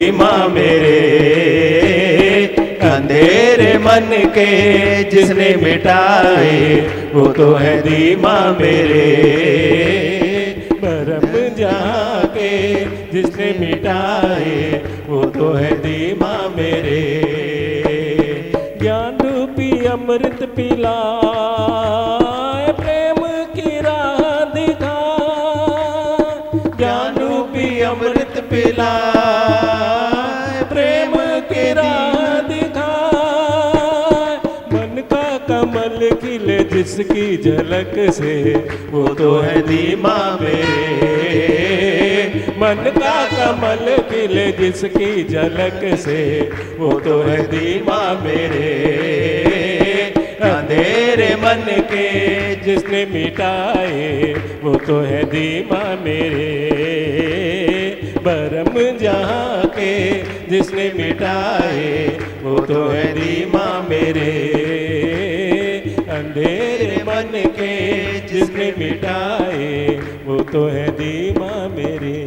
माँ मेरे अंधेरे मन के जिसने मिटाए वो तो है दीमा मेरे। भरम जाके जिसने मिटाए वो तो है दीमा मेरे। ज्ञान रूपी अमृत पिला प्रेम की राह दिखा। ज्ञान रूपी अमृत पिला प्रेम की राह दिखा। मन का कमल खिले जिसकी झलक से वो तो है दीमा मेरे। मन का कमल खिले जिसकी झलक से वो तो है दीमा मेरे। अंधेरे मन के जिसने मिटाए वो तो है दीमा मेरे। भरम जहाँ के जिसने मिटाए वो तो है दीमा मेरे। अंधेरे मन के जिसने मिटाए वो तो है दीमा मेरे।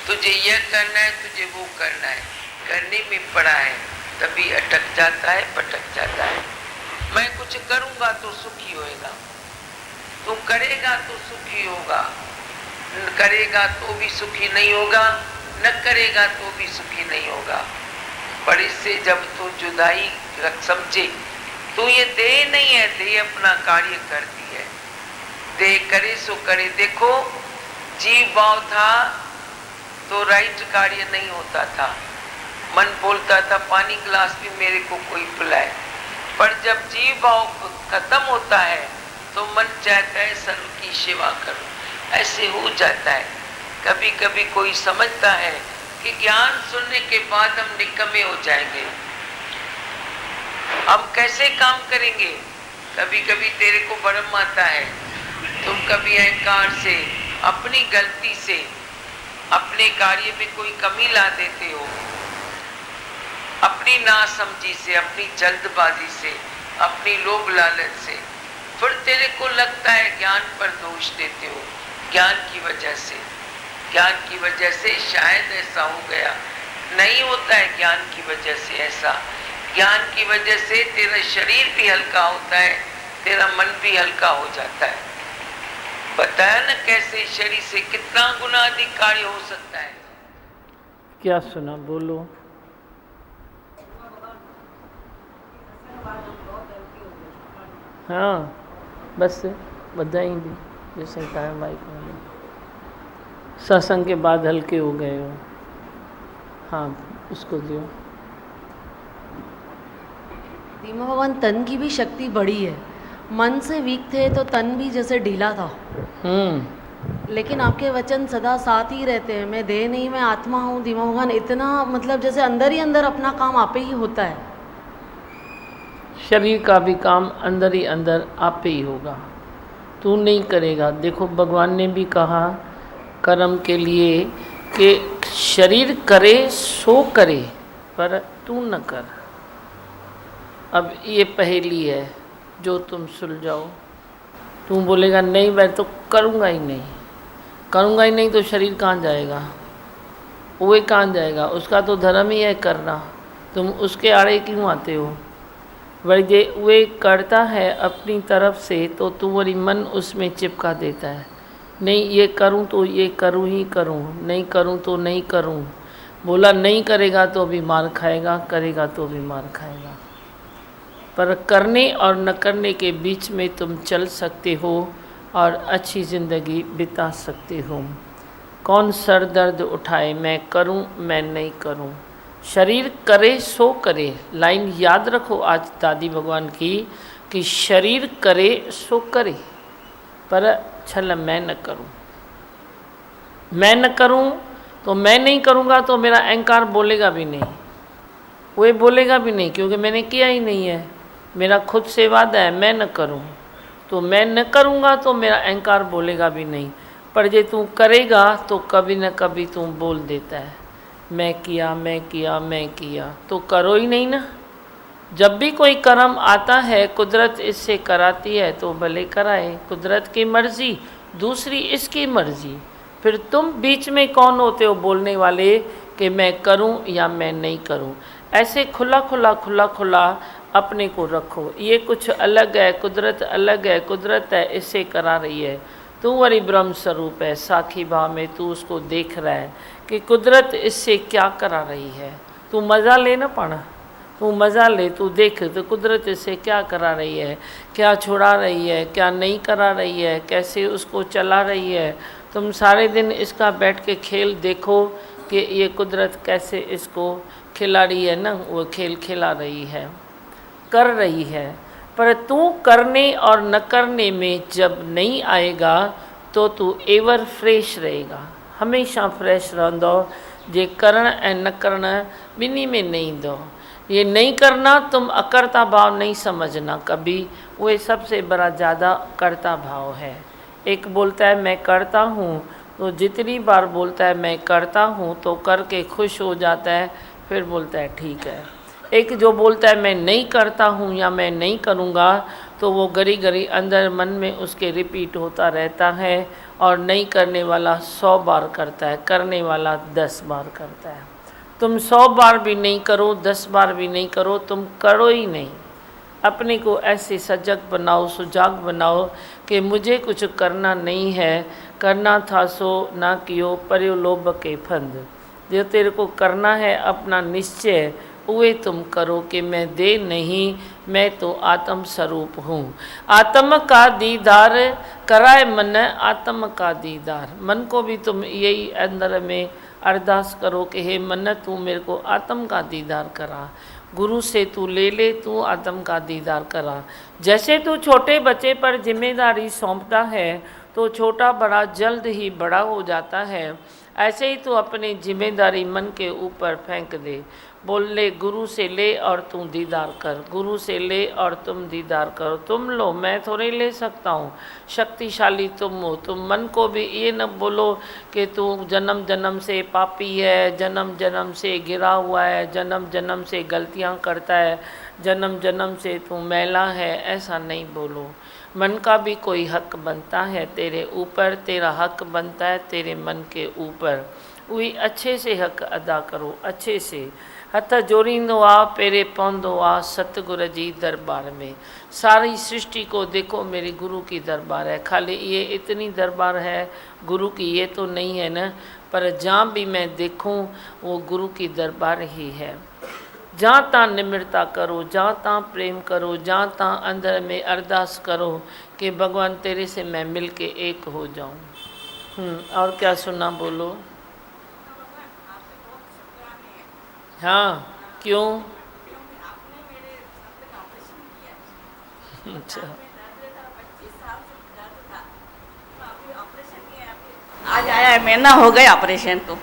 तुझे यह करना है, तुझे वो करना है, करने में पड़ा है, तभी अटक जाता है, भटक जाता है। मैं कुछ करूंगा तो सुखी होएगा, तू करेगा तो सुखी होगा, न करेगा तो भी सुखी नहीं होगा, न करेगा तो भी सुखी नहीं होगा। पर इससे जब तू जुदाई समझे, तू ये देह नहीं है, देह अपना कार्य करती है। देह करे सो करे। देखो जीव भाव था तो राइट कार्य नहीं होता था। मन बोलता था पानी गिलास भी मेरे को कोई पिलाए। पर जब जीव भाव खत्म होता है तो मन चाहता है सर्व की सेवा करो। ऐसे हो जाता है। कभी कभी कोई समझता है कि ज्ञान सुनने के बाद हम निकम्मे हो जाएंगे, हम कैसे काम करेंगे। कभी कभी तेरे को भरम आता है, तुम कभी अहंकार से, अपनी गलती से, अपने कार्य में कोई कमी ला देते हो, अपनी नासमझी से, अपनी जल्दबाजी से, अपनी लोभ लालच से। फिर तेरे को लगता है ज्ञान पर दोष देते हो। ज्ञान की वजह से, ज्ञान की वजह से शायद ऐसा हो गया। नहीं होता है ज्ञान की वजह से ऐसा। ज्ञान की वजह से तेरा शरीर भी हल्का होता है, तेरा मन भी हल्का हो जाता है। बताया ना कैसे शरीर से कितना गुना अधिक कार्य हो सकता है। क्या सुना, बोलो। हाँ बस बधाई दी जैसे टाइम बाइक में सत्संग के बाद हल्के हो गए हो। हाँ उसको दियो। दीमा भगवान तन की भी शक्ति बढ़ी है। मन से वीक थे तो तन भी जैसे ढीला था। लेकिन आपके वचन सदा साथ ही रहते हैं। मैं देह नहीं, मैं आत्मा हूँ। दीमा भगवान इतना मतलब जैसे अंदर ही अंदर अपना काम आप ही होता है। शरीर का भी काम अंदर ही अंदर आप पे ही होगा, तू नहीं करेगा। देखो भगवान ने भी कहा कर्म के लिए कि शरीर करे सो करे पर तू न कर। अब ये पहेली है जो तुम सुलझाओ। तू बोलेगा नहीं मैं तो करूँगा ही नहीं, करूँगा ही नहीं, तो शरीर कहाँ जाएगा, वो कहाँ जाएगा। उसका तो धर्म ही है करना, तुम उसके आड़े क्यों आते हो। वही जे वे करता है अपनी तरफ से तो तुम्हारी मन उसमें चिपका देता है। नहीं ये करूं तो ये करूं ही करूं, नहीं करूं तो नहीं करूं। बोला नहीं करेगा तो भी मार खाएगा, करेगा तो भी मार खाएगा। पर करने और न करने के बीच में तुम चल सकते हो और अच्छी ज़िंदगी बिता सकते हो। कौन सर दर्द उठाए मैं करूं मैं नहीं करूं। शरीर करे सो करे, लाइन याद रखो आज दादी भगवान की कि शरीर करे सो करे पर छल मैं न करूं। मैं न करूं तो मैं नहीं करूंगा तो मेरा अहंकार बोलेगा भी नहीं, वो बोलेगा भी नहीं क्योंकि मैंने किया ही नहीं है। मेरा खुद से वादा है मैं न करूं, तो मैं न करूंगा तो मेरा अहंकार बोलेगा भी नहीं। पर जे तू करेगा तो कभी न कभी तू बोल देता है मैं किया मैं किया मैं किया, तो करो ही नहीं ना। जब भी कोई कर्म आता है कुदरत इससे कराती है तो भले कराए, कुदरत की मर्जी दूसरी इसकी मर्जी, फिर तुम बीच में कौन होते हो बोलने वाले कि मैं करूं या मैं नहीं करूं। ऐसे खुला खुला खुला खुला अपने को रखो, ये कुछ अलग है, कुदरत अलग है, कुदरत है इससे करा रही है, तू वही ब्रह्म स्वरूप है, साखी भाव में तू उसको देख रहा है कि कुदरत इससे क्या करा रही है। तू मज़ा ले ना पाना, तू मज़ा ले, तू देख तो कुदरत इससे क्या करा रही है, क्या छुड़ा रही है, क्या नहीं करा रही है, कैसे उसको चला रही है। तुम सारे दिन इसका बैठ के खेल देखो कि ये कुदरत कैसे इसको खिला रही है ना, वो खेल खिला रही है, कर रही है। पर तू करने और न करने में जब नहीं आएगा तो तू एवर फ्रेश रहेगा, हमेशा फ्रेश रहंदो। जे करण ऐं न करण ॿिन्ही में नहीं दो। ये नहीं करना तुम अकर्ता भाव नहीं समझना कभी, वो सबसे बड़ा ज़्यादा कर्ता भाव है। एक बोलता है मैं करता हूँ, तो जितनी बार बोलता है मैं करता हूँ तो करके खुश हो जाता है, फिर बोलता है ठीक है। एक जो बोलता है मैं नहीं करता हूँ या मैं नहीं करूँगा, तो वो घड़ी घड़ी अंदर मन में उसके रिपीट होता रहता है, और नहीं करने वाला 100 बार करता है, करने वाला 10 बार करता है। तुम 100 बार भी नहीं करो, 10 बार भी नहीं करो, तुम करो ही नहीं। अपने को ऐसे सजग बनाओ, सुजाग बनाओ कि मुझे कुछ करना नहीं है, करना था सो ना कियो पर्यो लोभ के फंद। जो तेरे को करना है अपना निश्चय उहे तुम करो कि मैं दे नहीं, मैं तो आत्म स्वरूप हूँ। आत्म का दीदार कराए मन, आत्म का दीदार। मन को भी तुम यही अंदर में अरदास करो कि हे मन तू मेरे को आत्म का दीदार करा, गुरु से तू ले ले, तू आत्म का दीदार करा। जैसे तू छोटे बच्चे पर जिम्मेदारी सौंपता है तो छोटा बड़ा जल्द ही बड़ा हो जाता है, ऐसे ही तू अपनी जिम्मेदारी मन के ऊपर फेंक दे। बोल ले गुरु से ले और तू दीदार कर, गुरु से ले और तुम दीदार करो। तुम लो, मैं थोड़ी ले सकता हूँ, शक्तिशाली तुम हो। तुम मन को भी ये न बोलो कि तू जन्म जन्म से पापी है, जन्म जन्म से गिरा हुआ है, जन्म जन्म से गलतियाँ करता है, जन्म जन्म से तू मैला है, ऐसा नहीं बोलो। मन का भी कोई हक बनता है तेरे ऊपर, तेरा हक बनता है तेरे मन के ऊपर, वही अच्छे से हक अदा करो, अच्छे से। हथ जोड़ींदो आ पेरे पवंदो आ सतगुर जी दरबार में। सारी सृष्टि को देखो मेरे गुरु की दरबार है, खाली ये इतनी दरबार है गुरु की ये तो नहीं है ना, पर जहाँ भी मैं देखूँ वो गुरु की दरबार ही है। जहाँ ता निम्रता करो, जहाँ ता प्रेम करो, जहाँ ता अंदर में अरदास करो कि भगवान तेरे से मैं मिल के एक हो जाऊँ। और क्या सुना बोलो। हाँ क्यों? अच्छा आज आया है, महीना हो गया ऑपरेशन को।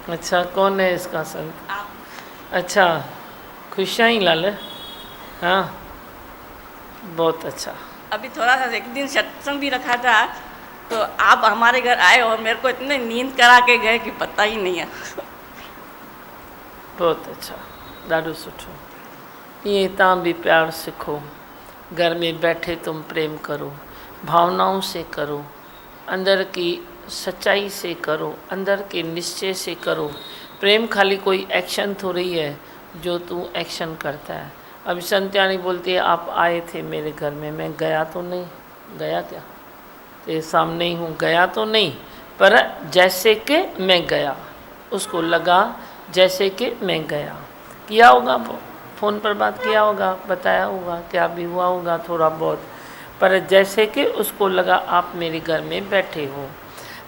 अच्छा, कौन है इसका संत? आप अच्छा, खुशियाँ लाल। हाँ बहुत अच्छा। अभी थोड़ा सा एक दिन सत्संग भी रखा था तो आप हमारे घर आए और मेरे को इतने नींद करा के गए कि पता ही नहीं है। बहुत अच्छा, ॾाढो सुठो। ये तव्हां भी प्यार सिखो, घर में बैठे तुम प्रेम करो, भावनाओं से करो, अंदर की सच्चाई से करो, अंदर के निश्चय से करो। प्रेम खाली कोई एक्शन थोड़ी है जो तू एक्शन करता है। अभी संत्यानी बोलती है आप आए थे मेरे घर में, मैं गया तो नहीं, गया क्या? तेरे सामने ही हूँ, गया तो नहीं, पर जैसे कि मैं गया, उसको लगा जैसे कि मैं गया। किया होगा, फ़ोन पर बात किया होगा, बताया होगा, क्या भी हुआ होगा थोड़ा बहुत, पर जैसे कि उसको लगा आप मेरे घर में बैठे हो।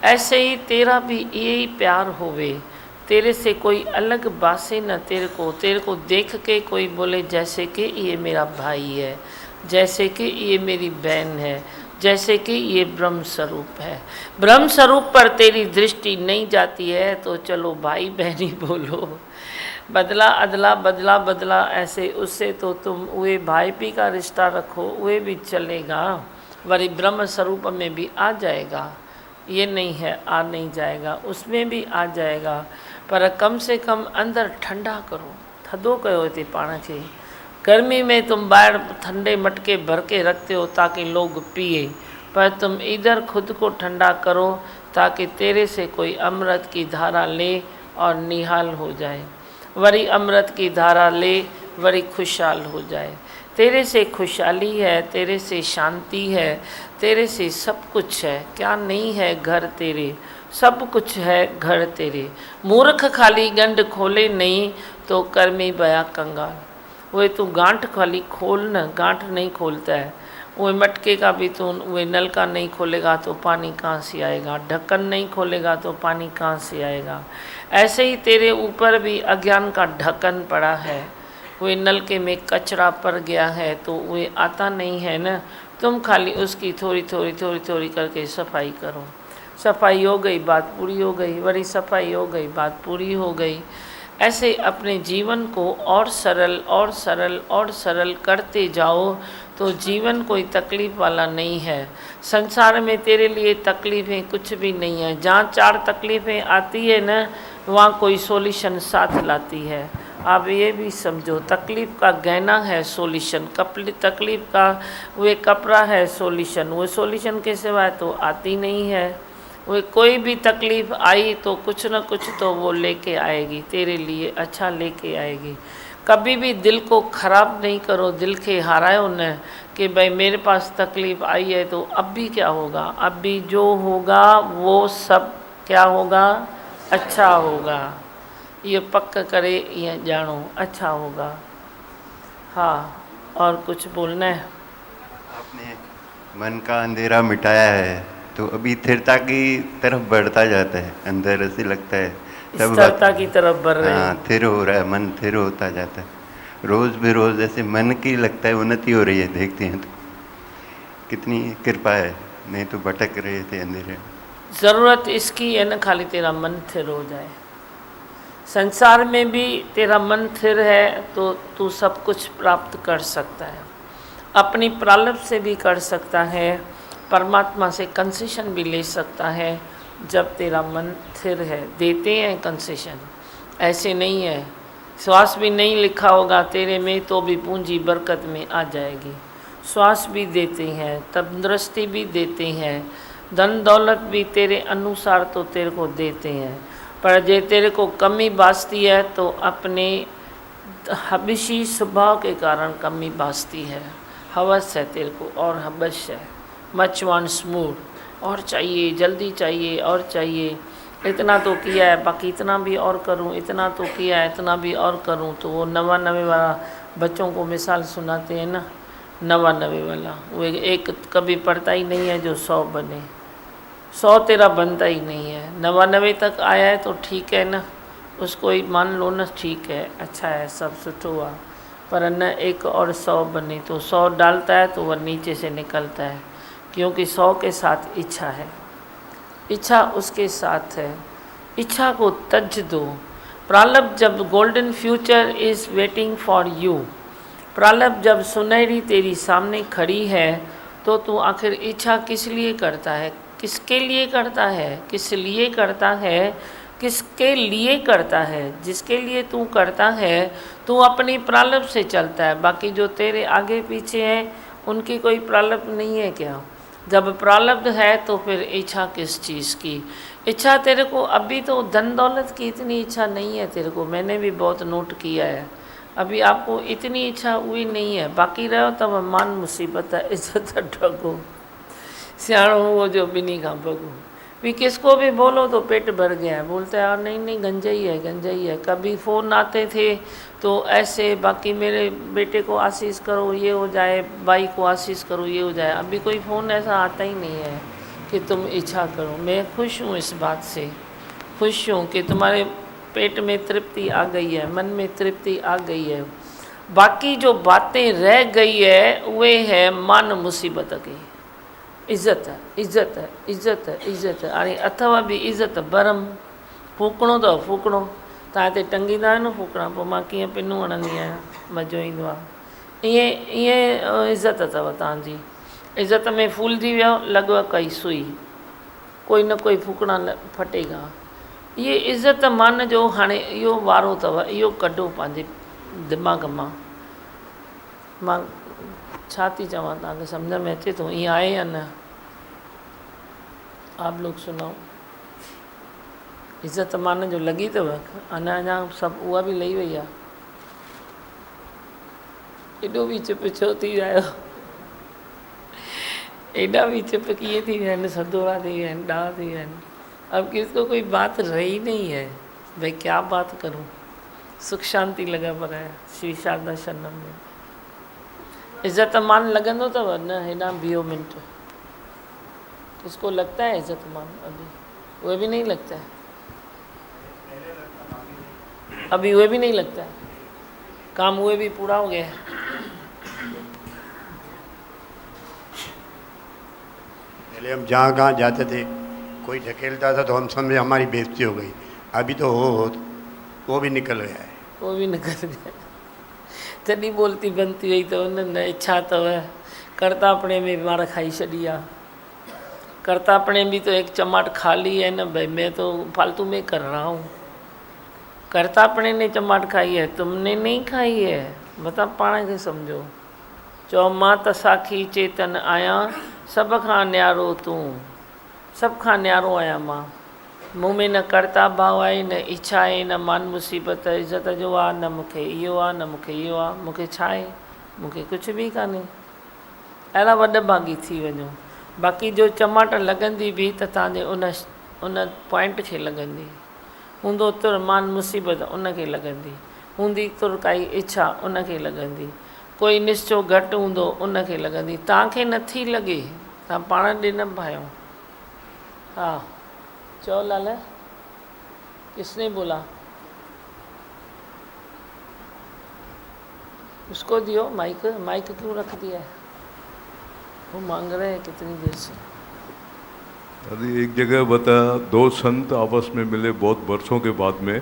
ऐसे ही तेरा भी यही प्यार होवे, तेरे से कोई अलग बासे न तेरे को देख के कोई बोले जैसे कि ये मेरा भाई है, जैसे कि ये मेरी बहन है, जैसे कि ये ब्रह्म स्वरूप है। ब्रह्म स्वरूप पर तेरी दृष्टि नहीं जाती है तो चलो भाई बहनी बोलो, बदला अदला बदला बदला ऐसे, उससे तो तुम वे भाई भी का रिश्ता रखो, वे भी चलेगा, वरी ब्रह्म स्वरूप में भी आ जाएगा। ये नहीं है आ नहीं जाएगा, उसमें भी आ जाएगा, पर कम से कम अंदर ठंडा करो, थधो कयो हिते पाण खे। गर्मी में तुम बाहर ठंडे मटके भर के रखते हो ताकि लोग पिए, पर तुम इधर खुद को ठंडा करो ताकि तेरे से कोई अमृत की धारा ले और निहाल हो जाए, वरी अमृत की धारा ले वरी खुशहाल हो जाए। तेरे से खुशहाली है, तेरे से शांति है, तेरे से सब कुछ है। क्या नहीं है घर तेरे, सब कुछ है घर तेरे। मूर्ख खाली गंढ खोले नहीं तो कर्मी बया कंगाल। वो तू गांठ खाली खोल न, गांठ नहीं खोलता है। वो मटके का भी तू वो नल का नहीं खोलेगा तो पानी कहाँ से आएगा, ढक्कन नहीं खोलेगा तो पानी कहाँ से आएगा। ऐसे ही तेरे ऊपर भी अज्ञान का ढक्कन पड़ा है, वो नलके में कचरा पड़ गया है तो वो आता नहीं है ना, तुम खाली उसकी थोड़ी थोड़ी थोड़ी थोड़ी करके सफाई करो। सफाई हो गई बात पूरी हो गई, वरी सफाई हो गई बात पूरी हो गई। ऐसे अपने जीवन को और सरल और सरल और सरल करते जाओ तो जीवन कोई तकलीफ़ वाला नहीं है। संसार में तेरे लिए तकलीफ़ें कुछ भी नहीं है। जहाँ 4 तकलीफ़ें आती है न, वहाँ कोई सॉल्यूशन साथ लाती है। आप ये भी समझो, तकलीफ़ का गहना है सॉल्यूशन, तकलीफ़ का वो कपड़ा है सॉल्यूशन। वो सॉल्यूशन के सिवाय तो आती नहीं है। वो कोई भी तकलीफ़ आई तो कुछ न कुछ तो वो लेके आएगी, तेरे लिए अच्छा लेके आएगी। कभी भी दिल को ख़राब नहीं करो, दिल के हारायो न कि भाई मेरे पास तकलीफ़ आई है तो अब भी क्या होगा, अब भी जो होगा वो सब क्या होगा, अच्छा होगा। ये पक्क करे, ये जानो अच्छा होगा। हाँ, और कुछ बोलना है? आपने मन का अंधेरा मिटाया है तो अभी स्थिरता की तरफ बढ़ता जाता है, अंदर ऐसे लगता है स्थिरता की तरफ बढ़ रहे हैं। हाँ, स्थिर हो रहा है, मन स्थिर होता जाता है। रोज़ बेरोज़ ऐसे मन की लगता है उन्नति हो रही है, देखते हैं तो कितनी कृपा है, नहीं तो भटक रहे थे अंधेरे। ज़रूरत इसकी है न खाली तेरा मन स्थिर हो जाए। संसार में भी तेरा मन स्थिर है तो तू सब कुछ प्राप्त कर सकता है, अपनी प्रारब्ध से भी कर सकता है, परमात्मा से कंसेशन भी ले सकता है जब तेरा मन स्थिर है। देते हैं कंसेशन, ऐसे नहीं है। श्वास भी नहीं लिखा होगा तेरे में तो भी पूंजी बरकत में आ जाएगी। श्वास भी देते हैं, तंदुरुस्ती भी देते हैं, धन दौलत भी तेरे अनुसार तो तेरे को देते हैं। पर जे तेरे को कमी बाजती है तो अपने हबशी स्वभाव के कारण कमी बाजती है। हवस है तेरे को और हबश है, मच वांट्स मोर, और चाहिए, जल्दी चाहिए और चाहिए। इतना तो किया है, बाकी इतना भी और करूं, इतना तो किया है, इतना भी और करूं। तो वो 99 वाला बच्चों को मिसाल सुनाते हैं ना, 99 वाला, वो एक कभी पढ़ता ही नहीं है जो 100 बने। 100 तेरा बनता ही नहीं है, 99 तक आया है तो ठीक है ना, उसको ही मान लो ना, ठीक है, अच्छा है, सब सुठो हुआ। पर न एक और 100 बने तो 100 डालता है तो वह नीचे से निकलता है, क्योंकि 100 के साथ इच्छा है, इच्छा उसके साथ है। इच्छा को तज दो। प्रारब्ध जब golden future is waiting for you, प्रारब्ध जब सुनहरी तेरी सामने खड़ी है तो तू आखिर इच्छा किस लिए करता है, किसके लिए करता है, किस लिए करता है, किसके लिए करता है। जिसके लिए तू करता है तू अपनी प्रारब्ध से चलता है, बाकी जो तेरे आगे पीछे हैं उनकी कोई प्रारब्ध नहीं है क्या? जब प्रारब्ध है तो फिर इच्छा किस चीज़ की? इच्छा तेरे को अभी तो धन दौलत की इतनी इच्छा नहीं है तेरे को, मैंने भी बहुत नोट किया है। अभी आपको इतनी इच्छा हुई नहीं है, बाकी रहो तब मान मुसीबत है, इज्जत ठगो, सियाणो वो जो बिनी का भगो। भी किसको भी बोलो तो पेट भर गया है, बोलते हैं नहीं नहीं गंजाई है, गंजाई है। कभी फ़ोन आते थे तो ऐसे, बाकी मेरे बेटे को आशीष करो ये हो जाए, भाई को आशीष करो ये हो जाए। अभी कोई फ़ोन ऐसा आता ही नहीं है कि तुम इच्छा करो। मैं खुश हूँ इस बात से, खुश हूँ कि तुम्हारे पेट में तृप्ति आ गई है, मन में तृप्ति आ गई है। बाकी जो बातें रह गई है वे है मान मुसीबत की। इज़्ज़त है, इज़्ज़त है, इज़्ज़त है, इज़्ज़त है। अरे अथवा भी इज़्ज़त भरम, फूकणो अथव फूकणो, तव्हां हिते टंगींदा आहियो न फूकणा, पोइ मां कीअं पिनूं हणंदी आहियां, मज़ो ईंदो आहे। ईअं इज़्ज़त अथव तव्हांजी। इज़्ज़त में फूलजी वियो, लॻव कई सुई, कोई न कोई फूकणा फटेगा। ये इज़त मान जो हाणे इहो वारो अथव, इहो कढो पंहिंजे दिमाग़ मां छा थी चवां तव्हांखे सम्झ में अचे थो ईअं आहे या न? आप लोग सुनाओ। इज़त मान जो लॻी अथव? अञा सभु उहा बि लही वई आहे। एॾो बि चुप छो थी विया आहियो? एॾा भी चुप किए थी विया आहिनि? सदोरा थी विया आहिनि, ॾाह थी विया आहिनि। अब किसको कोई बात रही नहीं है, भाई क्या बात करूं? सुख शांति लगा पर है श्री शारदा शरणम में। इज़्ज़त मान लगंदो अथव न? हेॾा बीहो मिंट। किसको लगता है इज़्ज़त मान? अभी वो भी नहीं लगता है, अभी वो भी नहीं लगता है। काम हुए भी पूरा हो गया है। पहले हम जहाँ कहाँ जाते थे कोई ढकेलता था तो हम समझे हमारी बेइज्जती हो गई। अभी तो वो भी निकल गया है। वो भी निकल गया। तॾहिं बोलती बंद थी वई अथव न? इच्छा अथव कर्तापणे में मार खाई छॾी आहे। कर्तापणे भी तो एक चमाट खाली है न भाई, मैं तो फालतू में कर रहा हूँ। कर्तापणे ने चमाट खाई है, तुमने नहीं खाई है। बता पाण खे समझो। चओ मां त साखी चेतन आहियां, सभ खां न्यारो तूं, सभ खां न्यारो आहियां मां। मूं में न कर्ता भाव आहे, न इच्छा आहे, न मान मुसीबत इज़त जो आहे, न मूंखे इहो आहे, न मूंखे इहो आहे। मूंखे छा आहे? मूंखे कुझु बि कान्हे। अहिड़ा वॾभागी थी वञो। बाक़ी जो चमाट लॻंदी बि त तव्हांजे उन पॉइंट खे लॻंदी। हूंदो तुर मान मुसीबत उनखे लॻंदी, हूंदी तुर काई इच्छा उनखे लॻंदी, कोई निश्चो घटि हूंदो उनखे लॻंदी। तव्हांखे नथी लॻे, तव्हां पाण ॾे न पायो। हा चओ लाल, किसने बोला? उसको दियो माइक। माइक क्यों रख दिया है? वो मांग रहे हैं कितनी देर से। अभी एक जगह बताया, दो संत आपस में मिले बहुत वर्षों के बाद में,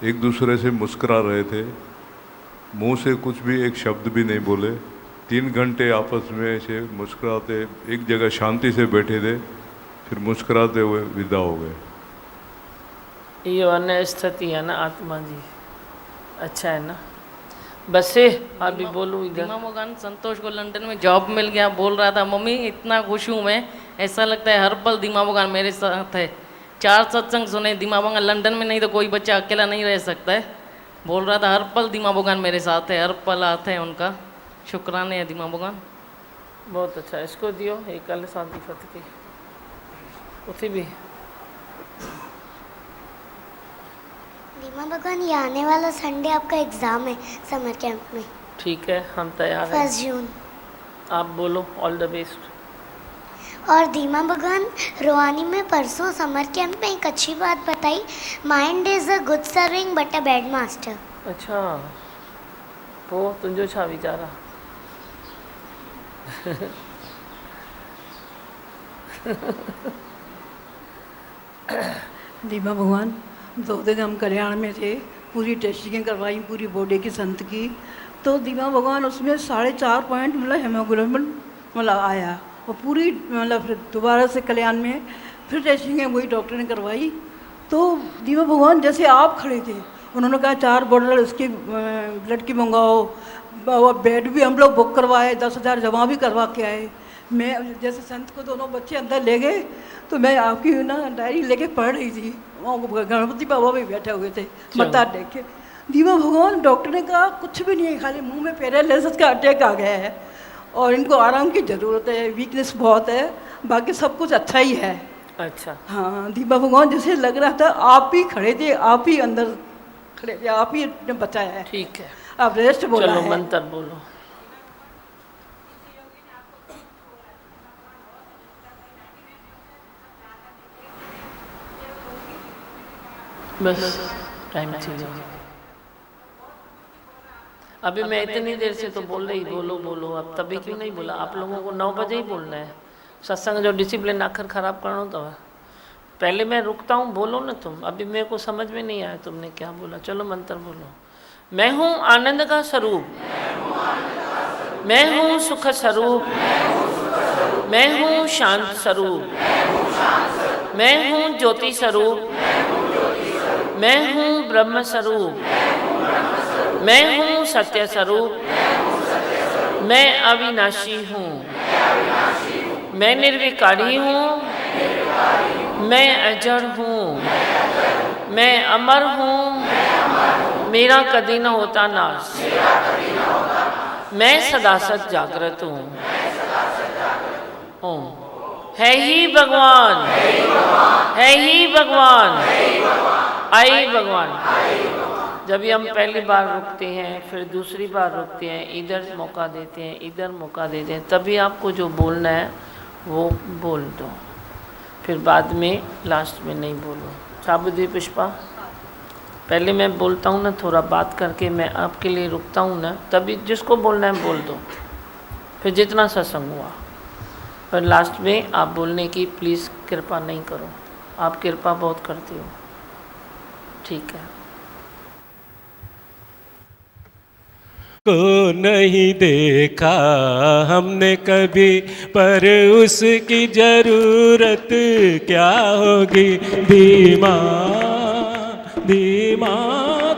एक दूसरे से मुस्कुरा रहे थे, मुंह से कुछ भी एक शब्द भी नहीं बोले। 3 घंटे आपस में ऐसे मुस्कुराते एक जगह शांति से बैठे थे, फिर मुस्कुराते हुए विदा हो गए। ये अन्य स्थिति है ना आत्मा जी। अच्छा है ना? बस से अभी बोलूँ इधर। दीमा मोगन संतोष को लंदन में जॉब मिल गया, बोल रहा था मम्मी इतना खुश हूँ मैं, ऐसा लगता है हर पल दीमा मोगन मेरे साथ है। 4 सत्संग सुने दीमा मोगन लंदन में, नहीं तो कोई बच्चा अकेला नहीं रह सकता है। बोल रहा था हर पल दीमा मोगन मेरे साथ है, हर पल आते हैं उनका। शुक्राने है दीमा मोगन। बहुत अच्छा, इसको दियो। एक कल शांति फत की उठी भी। दीमा भगवान, ये आने वाला संडे आपका एग्ज़ाम है समर कैंप में। ठीक है, हम तैयार हैं। 1 जून। आप बोलो ऑल द बेस्ट। और दीमा भगवान, रोहानी में परसों समर कैंप में एक अच्छी बात बताई, mind is a good serving but a bad master. अच्छा, पोइ तुंहिंजो छा वीचार आहे? दीमा भगवान, 2 दिन हम कल्याण में थे, पूरी टेस्टिंग करवाई पूरी बॉडी की संत की, तो दीमा भगवान उसमें 4.5 पॉइंट मतलब हेमोग्लोबिन मतलब आया। और पूरी मतलब फिर दोबारा से कल्याण में फिर टेस्टिंग है वही डॉक्टर ने करवाई, तो दीमा भगवान जैसे आप खड़े थे, उन्होंने कहा 4 बॉटल इसकी ब्लड की मंगाओ, और बेड भी हम लोग बुक करवाए, 10,000 जमा भी करवा के आए। मैं जैसे संत को दोनों बच्चे अंदर ले गए तो मैं आपकी ना डायरी लेके पढ़ रही थी, वहाँ गणपति बाबा भी बैठे हुए थे मत्था टेक के। दीमा भगवान, डॉक्टर ने कहा कुछ भी नहीं है, खाली मुंह में पैरालिसिस का अटैक आ गया है और इनको आराम की ज़रूरत है, वीकनेस बहुत है, बाकी सब कुछ अच्छा ही है। अच्छा, हाँ दीमा भगवान, जैसे लग रहा था आप ही खड़े थे, आप ही अंदर खड़े थे, आप ही ने बचाया है। ठीक है, आप रेस्ट बोला चलो है। मंत्र बोलो। बस टाइम थी जाओ। अभी मैं इतनी देर से तो बोल रही, बोलो बोलो, अब तभी क्यों नहीं बोला? आप लोगों को 9 बजे ही बोलना है। सत्संग जो डिसिप्लिन आखिर ख़राब करना तो है। पहले मैं रुकता हूँ, बोलो ना तुम। अभी मेरे को समझ में नहीं आया तुमने क्या बोला। चलो मंत्र बोलो। मैं हूँ आनंद का स्वरूप, मैं हूँ सुख स्वरूप, मैं हूँ शांत स्वरूप, मैं हूँ ज्योति स्वरूप, मैं हूँ ब्रह्म स्वरूप, मैं हूँ सत्य स्वरूप, मैं अविनाशी हूँ, मैं निर्विकारी हूँ, मैं अजर हूँ, मैं अमर हूँ, मेरा कभी न होता नाश, मैं सदा सत जागृत हूँ। ओम। है ही भगवान, है ही भगवान, आई भगवान। जब भी हम पहली बार रुकते हैं, फिर दूसरी बार रुकते हैं, इधर मौका देते हैं, इधर मौका देते हैं, तभी आपको जो बोलना है वो बोल दो, फिर बाद में लास्ट में नहीं बोलो। साबुद्री पुष्पा, पहले मैं बोलता हूँ ना, थोड़ा बात करके मैं आपके लिए रुकता हूँ ना, तभी जिसको बोलना है बोल दो, फिर जितना सत्संग हुआ। पर लास्ट में आप बोलने की प्लीज़ कृपा नहीं करो, आप कृपा बहुत करते हो। ठीक है। को नहीं देखा हमने कभी, पर उसकी जरूरत क्या होगी। धीमा धीमा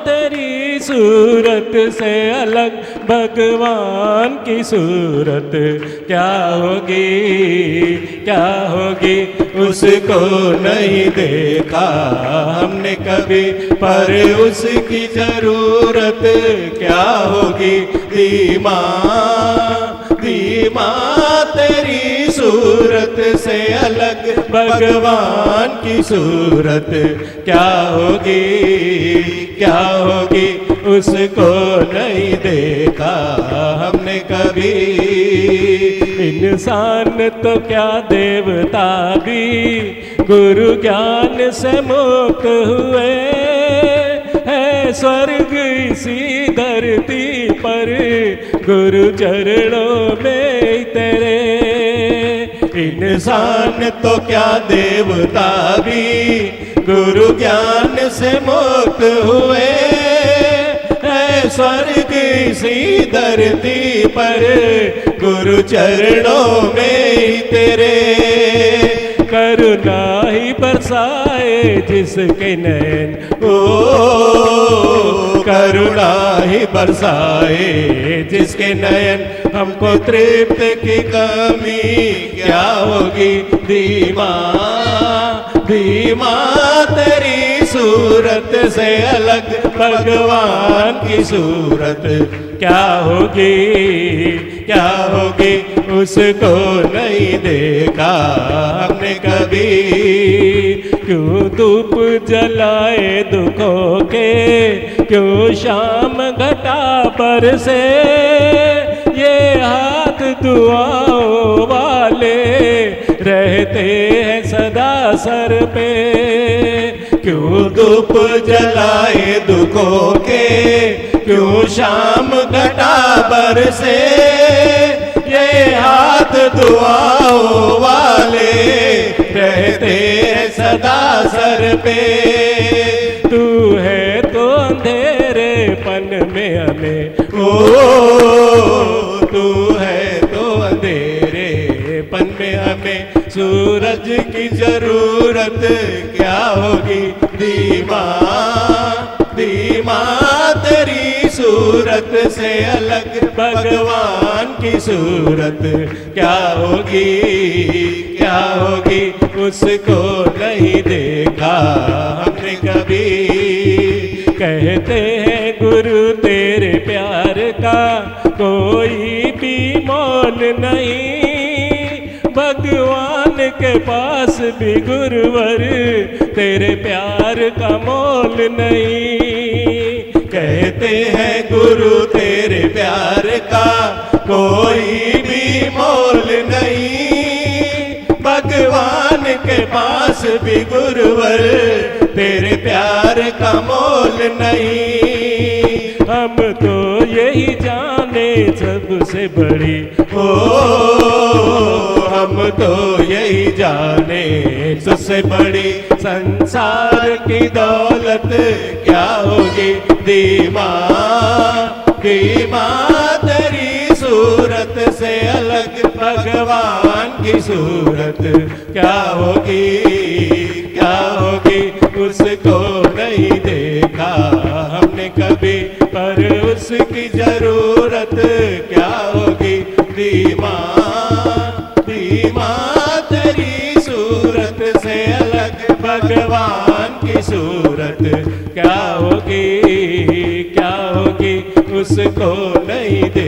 तेरी सूरत से अलग भगवान की सूरत क्या होगी, क्या होगी। उसको नहीं देखा हमने कभी, पर उसकी जरूरत क्या होगी। धीमा धीमा तेरी सूरत से अलग भगवान की सूरत क्या होगी, क्या होगी। उसको नहीं देखा हमने कभी। इंसान तो क्या देवता भी गुरु ज्ञान से मुक्त हुए है। स्वर्ग इसी धरती पर गुरु चरणों में तेरे। इंसान तो क्या देवता भी गुरु ज्ञान से मुक्त हुए है। स्वर्ग इसी धरती पर गुरु चरणों में ही तेरे। करुणा ही बरसाए जिसके नैन, ओ करुणा ही बरसाए जिसके नयन। हमको तृप्त की कमी क्या होगी। धीमा धीमा तेरी सूरत से अलग भगवान की सूरत क्या होगी, क्या होगी। उसको नहीं देखा हमने कभी। क्यों धूप जलाए दुखों के, क्यों शाम घटा पर से। ये हाथ दुआओं वाले रहते हैं सदा सर पे। क्यों धूप जलाए दुखों के, क्यों शाम घटा बरसे। ये हाथ दुआओं वाले रहते हैं सदा सर पे। तू है तो अंधेरेपन में हमें, ओ तू है तो अंधेरेपन में हमें। सूरज की जरूरत क्या होगी। धीमा धीमा तेरी सूरत से अलग भगवान की सूरत क्या होगी, क्या होगी। उसको नहीं देखा हमने कभी। कहते हैं गुरु तेरे प्यार का कोई भी मोल नहीं। भगवान के पास भी गुरुवर तेरे प्यार का मोल नहीं। कहते हैं गुरु तेरे प्यार का कोई भी मोल नहीं। भगवान के पास भी गुरुवर तेरे प्यार का मोल नहीं। हम तो यही जाने सबसे बड़ी, ओ हम तो यही जाने सबसे बड़ी संसार की दौलत क्या होगी। धीमा धीमा तेरी सूरत से अलग भगवान की सूरत क्या होगी, क्या होगी उसको नहीं देखा हमने कभी, पर उसकी जरूरत क्या होगी धीमा धीमा तेरी सूरत से अलग भगवान की सूरत क्या होगी उसको नहीं देखा।